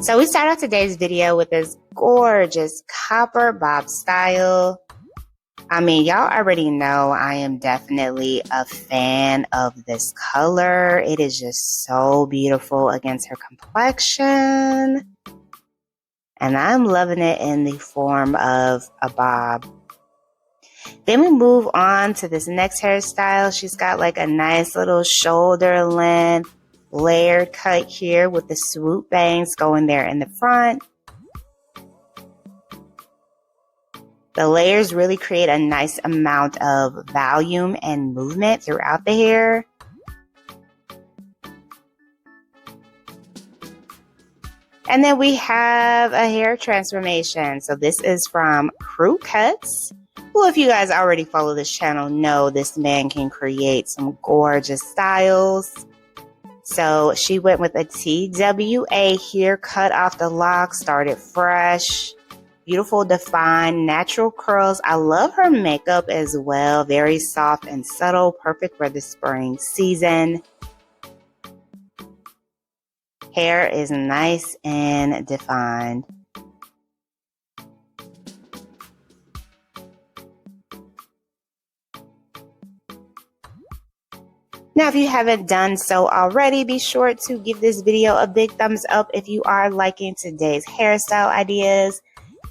So we start out today's video with this gorgeous copper bob style. I mean, y'all already know I am definitely a fan of this color. It is just so beautiful against her complexion. And I'm loving it in the form of a bob. Then we move on to this next hairstyle. She's got like a nice little shoulder length layered cut here with the swoop bangs going there in the front. The layers really create a nice amount of volume and movement throughout the hair. And then we have a hair transformation. So this is from Crew Cuts. Well, if you guys already follow this channel, know this man can create some gorgeous styles. So she went with a TWA here, cut off the locks, started fresh. Beautiful, defined, natural curls. I love her makeup as well. Very soft and subtle. Perfect for the spring season. Hair is nice and defined. Now, if you haven't done so already, be sure to give this video a big thumbs up if you are liking today's hairstyle ideas.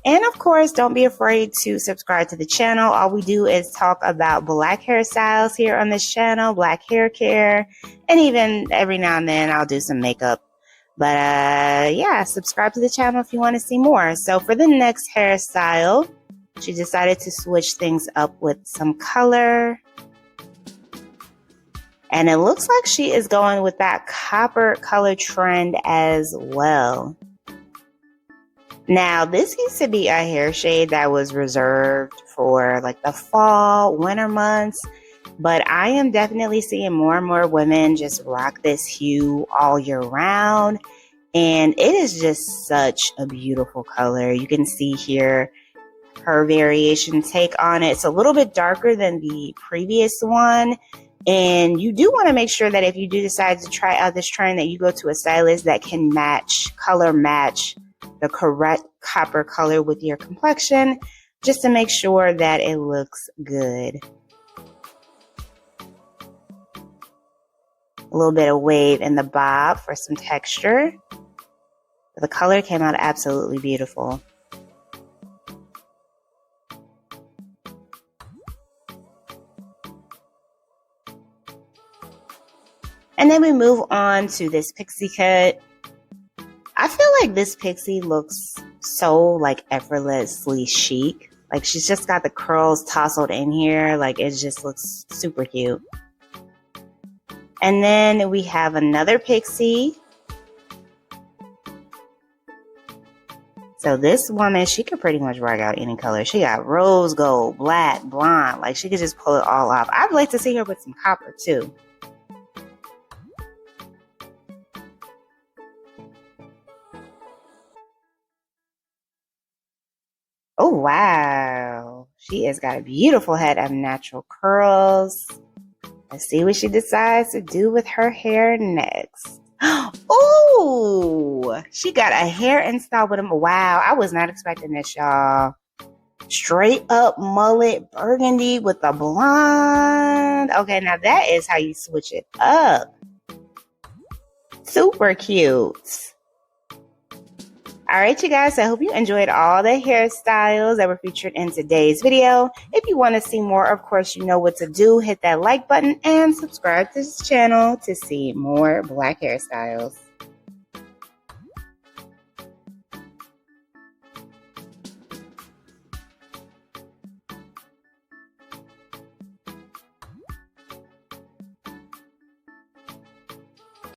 And of course, don't be afraid to subscribe to the channel. All we do is talk about black hairstyles here on this channel, black hair care, and even every now and then I'll do some makeup. But yeah, subscribe to the channel if you want to see more. So for the next hairstyle, she decided to switch things up with some color. And it looks like she is going with that copper color trend as well. Now, this used to be a hair shade that was reserved for like the fall, winter months. But I am definitely seeing more and more women just rock this hue all year round. And it is just such a beautiful color. You can see here her variation take on it. It's a little bit darker than the previous one. And you do want to make sure that if you do decide to try out this trend that you go to a stylist that can color match the correct copper color with your complexion, just to make sure that it looks good. A little bit of wave in the bob for some texture. The color came out absolutely beautiful. And then we move on to this pixie cut. I feel like this pixie looks so like effortlessly chic. Like she's just got the curls tousled in here. Like it just looks super cute. And then we have another pixie. So this woman, she could pretty much rock out any color. She got rose gold, black, blonde. Like she could just pull it all off. I'd like to see her with some copper too. Oh, wow. She has got a beautiful head of natural curls. Let's see what she decides to do with her hair next. Oh, she got a hair install with him. Wow, I was not expecting this, y'all. Straight up mullet burgundy with a blonde. Okay, now that is how you switch it up. Super cute. All right, you guys, I hope you enjoyed all the hairstyles that were featured in today's video. If you want to see more, of course, you know what to do. Hit that like button and subscribe to this channel to see more black hairstyles.